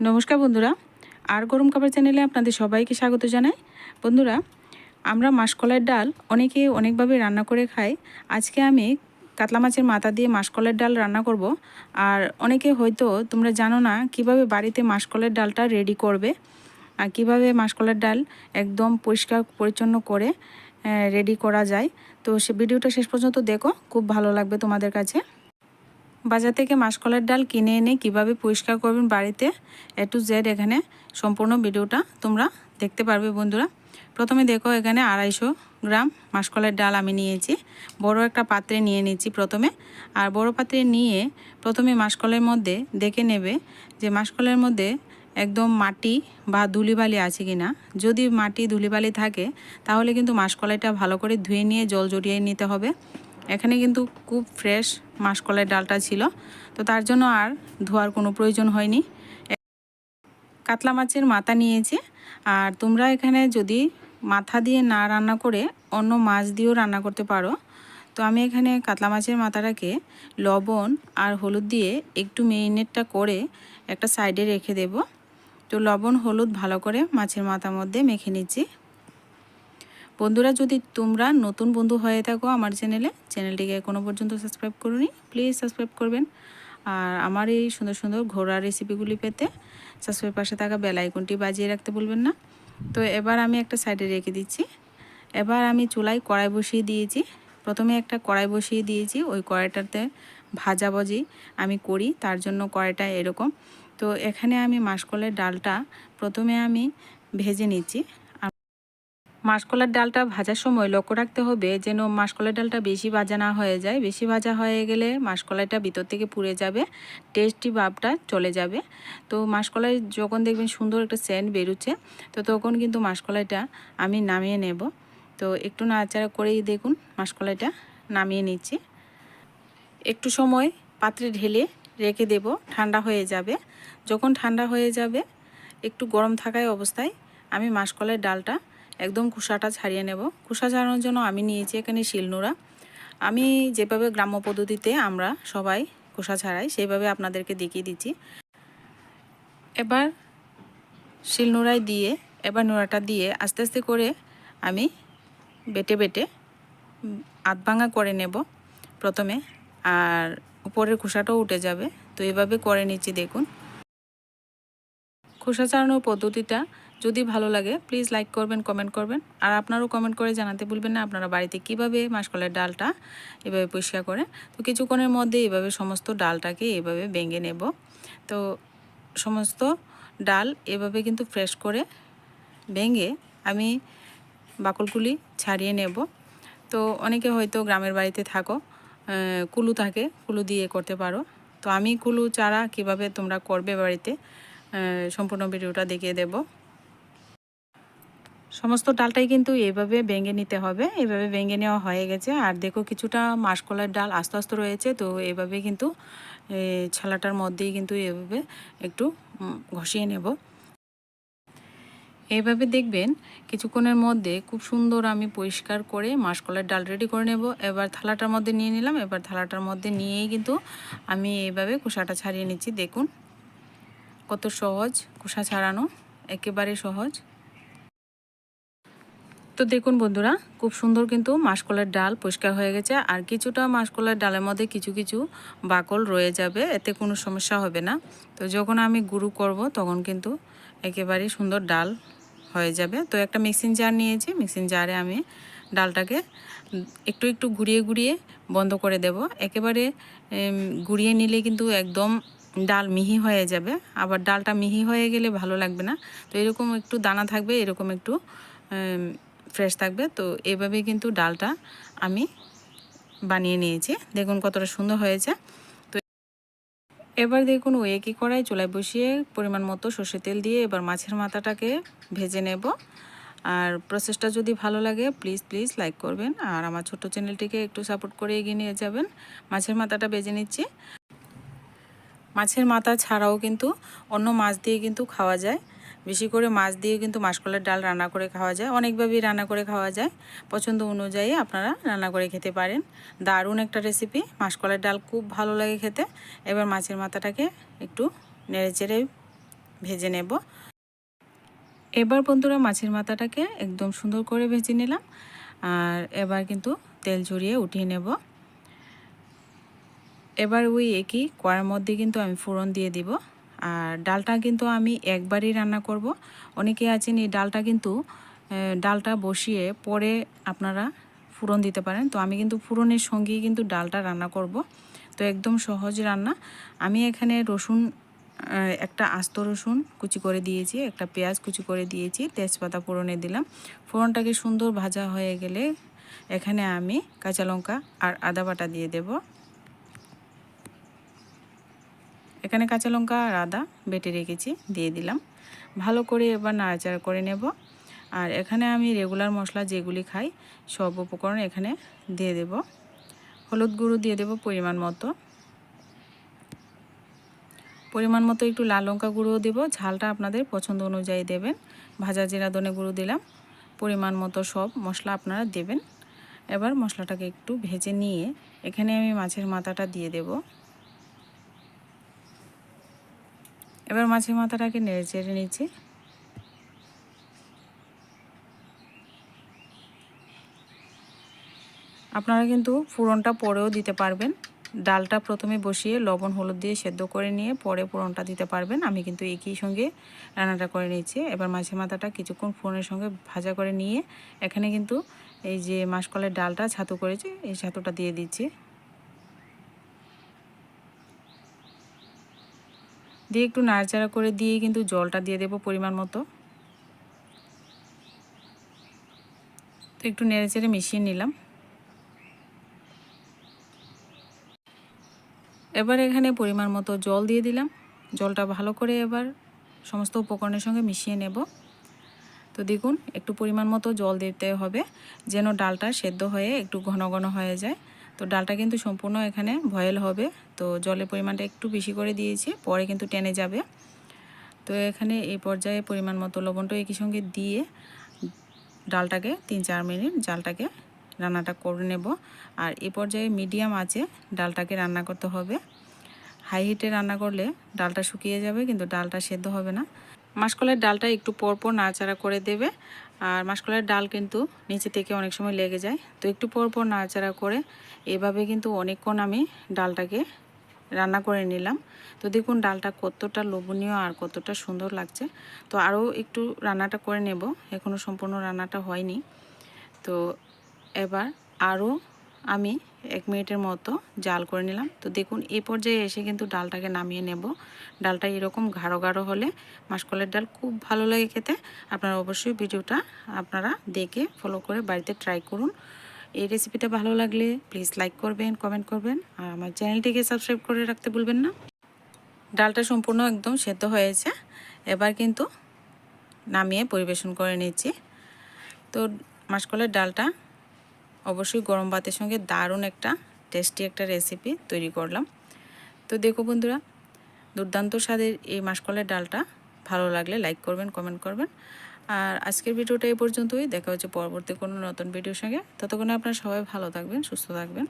নমস্কার বন্ধুরা, আর গরম খাবার চ্যানেলে আপনাদের সবাইকে স্বাগত জানাই। বন্ধুরা, আমরা মাসকলাইয়ের ডাল অনেকে অনেকভাবে রান্না করে খাই। আজকে আমি কাতলা মাছের মাথা দিয়ে মাসকলাইয়ের ডাল রান্না করব। আর অনেকে হয়তো তোমরা জানো না কিভাবে বাড়িতে মাসকলাইয়ের ডালটা রেডি করবে আর কিভাবে মাসকলাইয়ের ডাল একদম পরিষ্কার পরিচ্ছন্ন করে রেডি করা যায়। তো সে ভিডিওটা শেষ পর্যন্ত দেখো, খুব ভালো লাগবে তোমাদের কাছে। বাজার থেকে মাসকলাইয়ের ডাল কিনে এনে কিভাবে পরিষ্কার করবেন বাড়িতে A to Z এখানে সম্পূর্ণ ভিডিওটা তোমরা দেখতে পারবে বন্ধুরা। প্রথমে দেখো, এখানে 250 গ্রাম মাসকলাইয়ের ডাল আমি নিয়েছি। বড় একটা পাত্রে নিয়ে নিচ্ছি প্রথমে। আর বড় পাত্রে নিয়ে প্রথমে মাসকলাইয়ের মধ্যে দেখে নেবে যে মাসকলাইয়ের মধ্যে একদম মাটি বা ধুলিবালি আছে কিনা। যদি মাটি ধুলিবালি থাকে তাহলে কিন্তু মাসকলাইটা ভালো করে ধুয়ে নিয়ে জল জড়িয়ে নিতে হবে। এখানে কিন্তু খুব ফ্রেশ মাসকলাইয়ের ডালটা ছিল, তো তার জন্য আর ধোয়ার কোনো প্রয়োজন হয়নি। কাতলা মাছের মাথা নিয়েছি। আর তোমরা এখানে যদি মাথা দিয়ে না রান্না করে অন্য মাছ দিয়েও রান্না করতে পারো। তো আমি এখানে কাতলা মাছের মাথাটাকে লবণ আর হলুদ দিয়ে একটু মেরিনেটটা করে একটা সাইডে রেখে দেব। তো লবণ হলুদ ভালো করে মাছের মাথার মধ্যে মেখে নিচ্ছি। বন্ধুরা, যদি তোমরা নতুন বন্ধু হয়ে থাকো আমার চ্যানেলটিকে এখনো পর্যন্ত সাবস্ক্রাইব করোনি, প্লিজ সাবস্ক্রাইব করবেন। আর আমার এই সুন্দর সুন্দর ঘোড়া রেসিপিগুলি পেতে সাবস্ক্রাইব পাশে থাকা বেল আইকনটি বাজিয়ে রাখতে ভুলবেন না। তো এবার আমি একটা সাইডে রেখে দিচ্ছি। এবার আমি চুলায় কড়াই বসিয়ে দিয়েছি। প্রথমে একটা কড়াই বসিয়ে দিয়েছি, ওই কড়াইটাতে ভাজাভাজি আমি করি, তার জন্য কড়াইটা এরকম। তো এখানে আমি মাসকলাইয়ের ডালটা প্রথমে আমি ভেজে নিচ্ছি। মাসকলাইয়ের ডালটা ভাজার সময় লক্ষ্য রাখতে হবে যেন মাসকলাইয়ের ডালটা বেশি ভাজা না হয়ে যায়। বেশি ভাজা হয়ে গেলে মাসকলাইটা ভিতর থেকে পুড়ে যাবে, টেস্টি ভাবটা চলে যাবে। তো মাসকলাই যখন দেখবেন সুন্দর একটা সেন্ট বেরোচ্ছে, তো তখন কিন্তু মাসকলাইটা আমি নামিয়ে নেব। তো একটু নাড়াচাড়া করেই দেখুন মাসকলাইটা নামিয়ে নিচ্ছি। একটু সময় পাত্রে ঢেলে রেখে দেব, ঠান্ডা হয়ে যাবে। যখন ঠান্ডা হয়ে যাবে, একটু গরম থাকায় অবস্থায় আমি মাসকলাইয়ের ডালটা একদম খোসাটা ছাড়িয়ে নেব। খোসা ছাড়ানোর জন্য আমি নিয়েছি এখানে শিলনোড়া। আমি যেভাবে গ্রাম্য পদ্ধতিতে আমরা সবাই খোসা ছাড়াই সেইভাবে আপনাদেরকে দেখিয়ে দিচ্ছি। এবার শিলনোড়ায় দিয়ে নোড়াটা দিয়ে আস্তে আস্তে করে আমি বেটে বেটে আধ ভাঙা করে নেব প্রথমে, আর উপরের খোসাটাও উঠে যাবে। তো এভাবে করে নিচ্ছি দেখুন। খোসা ছাড়ানোর পদ্ধতিটা যদি ভালো লাগে প্লিজ লাইক করবেন, কমেন্ট করবেন। আর আপনারাও কমেন্ট করে জানাতে ভুলবেন না আপনারা বাড়িতে কিভাবে মাসকলাইয়ের ডালটা এভাবে পরিষ্কার করে। তো কিছুক্ষণের মধ্যে এভাবে সমস্ত ডালটাকে এভাবে ভেঙে নেব। তো সমস্ত ডাল এভাবে কিন্তু ফ্রেশ করে ভেঙে আমি বাকলগুলি ছাড়িয়ে নেব। তো অনেকে হয়তো গ্রামের বাড়িতে থাকো, কুলু থাকে, কুলু দিয়ে করতে পারো। তো আমি কুলু ছাড়া কিভাবে তোমরা করবে বাড়িতে সম্পূর্ণ ভিডিওটা দেখিয়ে দেব। সমস্ত ডালটাই কিন্তু এভাবে ভেঙে নিতে হবে। এভাবে ভেঙে নেওয়া হয়ে গেছে। আর দেখো কিছুটা মাসকলাইয়ের ডাল আস্তে আস্তে রয়েছে। তো এভাবে কিন্তু ছালাটার মধ্যেই কিন্তু এভাবে একটু ঘষিয়ে নেব। এইভাবে দেখবেন কিছুক্ষণের মধ্যে খুব সুন্দর আমি পরিষ্কার করে মাসকলাইয়ের ডাল রেডি করে নেব। এবার থালাটার মধ্যে নিয়ে নিলাম। এবার থালাটার মধ্যে নিয়েই কিন্তু আমি এইভাবে খোসাটা ছাড়িয়ে নিচ্ছি। দেখুন কত সহজ খোসা ছাড়ানো, একেবারে সহজ। তো দেখুন বন্ধুরা, খুব সুন্দর কিন্তু মাসকলাইয়ের ডাল পরিষ্কার হয়ে গেছে। আর কিছুটা মাসকলাইয়ের ডালের মধ্যে কিছু কিছু বাকল রয়ে যাবে, এতে কোনো সমস্যা হবে না। তো যখন আমি গুঁড়ো করব তখন কিন্তু একেবারে সুন্দর ডাল হয়ে যাবে। তো একটা মিক্সিং জার নিয়েছি, মিক্সিং জারে আমি ডালটাকে একটু একটু ঘুরিয়ে ঘুরিয়ে বন্ধ করে দেব। একেবারে ঘুরিয়ে নিলে কিন্তু একদম ডাল মিহি হয়ে যাবে, আবার ডালটা মিহি হয়ে গেলে ভালো লাগবে না। তো এরকম একটু দানা থাকবে, এরকম একটু ফ্রেশ থাকবে। তো এভাবে কিন্তু ডালটা আমি বানিয়ে নিয়েছি। দেখুন কতটা সুন্দর হয়েছে। তো এবার দেখুন ওই একই কড়াই চুলায় বসিয়ে পরিমাণ মতো সর্ষের তেল দিয়ে এবার মাছের মাথাটাকে ভেজে নেব। আর প্রসেসটা যদি ভালো লাগে প্লিজ প্লিজ লাইক করবেন, আর আমার ছোট্ট চ্যানেলটিকে একটু সাপোর্ট করে এগিয়ে নিয়ে যাবেন। মাছের মাথাটা ভেজে নিচ্ছি। মাছের মাথা ছাড়াও কিন্তু অন্য মাছ দিয়ে কিন্তু খাওয়া যায়। বেশি করে মাছ দিয়ে কিন্তু মাসকলাইয়ের ডাল রান্না করে খাওয়া যায়, অনেকভাবেই রান্না করে খাওয়া যায়। পছন্দ অনুযায়ী আপনারা রান্না করে খেতে পারেন। দারুণ একটা রেসিপি, মাসকলাইয়ের ডাল খুব ভালো লাগে খেতে। এবার মাছের মাথাটাকে একটু নেড়েচেড়ে ভেজে নেব। এবার বন্ধুরা মাছের মাথাটাকে একদম সুন্দর করে ভেজে নিলাম। আর এবার কিন্তু তেল ঝরিয়ে উঠিয়ে নেব। এবার ওই একই কড়ার মধ্যে কিন্তু আমি ফোড়ন দিয়ে দিব। আর ডালটা কিন্তু আমি একবারই রান্না করব। অনেকে আছেন এই ডালটা বসিয়ে পরে আপনারা ফোড়ন দিতে পারেন। তো আমি কিন্তু ফোড়নের সঙ্গেই কিন্তু ডালটা রান্না করব। তো একদম সহজ রান্না। আমি এখানে রসুন, একটা আস্ত রসুন কুচি করে দিয়েছি, একটা পেঁয়াজ কুচি করে দিয়েছি, তেজপাতা ফোড়নে দিলাম। ফোড়নটাকে সুন্দর ভাজা হয়ে গেলে এখানে আমি কাঁচা লঙ্কা আর আদা বাটা দিয়ে দেব। এখানে কাঁচা লঙ্কা আর আদা বেটে রেখেছি, দিয়ে দিলাম। ভালো করে এবার নাড়াচাড়া করে নেব। আর এখানে আমি রেগুলার মশলা যেগুলি খাই সব উপকরণ এখানে দিয়ে দেব। হলুদ গুঁড়ো দিয়ে দেব পরিমাণ মতো, একটু লাল লঙ্কা গুঁড়োও দেব, ঝালটা আপনাদের পছন্দ অনুযায়ী দেবেন। ভাজা জিরা ধনে গুঁড়ো দিলাম, পরিমাণ মতো সব মশলা আপনারা দেবেন। এবার মশলাটাকে একটু ভেজে নিয়ে এখানে আমি মাছের মাথাটা দিয়ে দেব। এবার মাছের মাথাটাকে নেড়ে চেড়ে নিচ্ছি। আপনারা কিন্তু ফোড়নটা পরেও দিতে পারবেন। ডালটা প্রথমে বসিয়ে লবণ হলুদ দিয়ে সেদ্ধ করে নিয়ে পরে ফোড়নটা দিতে পারবেন। আমি কিন্তু একই সঙ্গে রান্নাটা করে নিয়েছি। এবার মাছের মাথাটা কিছুক্ষণ ফোড়নের সঙ্গে ভাজা করে নিয়ে এখানে কিন্তু এই যে মাসকলাইয়ের ডালটা ছাতু করেছি, এই ছাতুটা দিয়ে দিচ্ছি। দিয়ে একটু নাড়াচাড়া করে দিয়ে কিন্তু জলটা দিয়ে দেব পরিমাণ মতো। তো একটু নেড়েচেড়ে মিশিয়ে নিলাম। এবার এখানে পরিমাণ মতো জল দিয়ে দিলাম। জলটা ভালো করে এবার সমস্ত উপকরণের সঙ্গে মিশিয়ে নেব। তো দেখুন একটু পরিমাণ মতো জল দিতে হবে যেন ডালটা সেদ্ধ হয়ে একটু ঘন ঘন হয়ে যায়। তো ডালটা কিন্তু সম্পূর্ণ এখানে বয়েল হবে, তো জলের পরিমাণটা একটু বেশি করে দিয়েছি, পরে কিন্তু টেনে যাবে। তো এখানে এই পর্যায়ে পরিমাণ মতো লবণটা একই সঙ্গে দিয়ে ডালটাকে 3-4 মিনিট রান্নাটা করে নেব। আর এই পর্যায়ে মিডিয়াম আঁচে ডালটাকে রান্না করতে হবে। হাই হিটে রান্না করলে ডালটা শুকিয়ে যাবে, কিন্তু ডালটা সেদ্ধ হবে না। মাসকলাইয়ের ডালটা একটু পরপর নাড়াচাড়া করে দেবে। আর মাসকলাইয়ের ডাল কিন্তু নিচে থেকে অনেক সময় লেগে যায়, তো একটু পরপর নাড়াচাড়া করে এভাবে কিন্তু অনেকক্ষণ আমি ডালটাকে রান্না করে নিলাম। তো দেখুন ডালটা কতটা লোভনীয় আর কতটা সুন্দর লাগছে। তো আরও একটু রান্নাটা করে নেব, এখনও সম্পূর্ণ রান্নাটা হয়নি। তো এবার আরও আমি 1 মিনিটের মতো জাল করে নিলাম। তো দেখুন এই পর্যায়ে এসে কিন্তু ডালটাকে নামিয়ে নেব। ডালটা এরকম গাঢ় গাঢ় হলে মাসকলাইয়ের ডাল খুব ভালো লাগে খেতে। আপনারা অবশ্যই ভিডিওটা আপনারা দেখে ফলো করে বাড়িতে ট্রাই করুন। এই রেসিপিটা ভালো লাগলে প্লিজ লাইক করবেন, কমেন্ট করবেন, আর আমার চ্যানেলটিকে সাবস্ক্রাইব করে রাখতে ভুলবেন না। ডালটা সম্পূর্ণ একদম সেদ্ধ হয়েছে। এবার কিন্তু নামিয়ে পরিবেশন করে নিচ্ছি। তো মাসকলাইয়ের ডালটা অবশ্যই গরম ভাতের সঙ্গে দারুণ একটা টেস্টি একটা রেসিপি তৈরি করলাম। তো দেখো বন্ধুরা, দুর্দান্ত স্বাদের এই মাসকলাইয়ের ডালটা ভালো লাগলে লাইক করবেন, কমেন্ট করবেন। আর আজকের ভিডিওটা এই পর্যন্তই। দেখা হচ্ছে পরবর্তী কোনো নতুন ভিডিওর সঙ্গে। ততক্ষণে আপনারা সবাই ভালো থাকবেন, সুস্থ থাকবেন।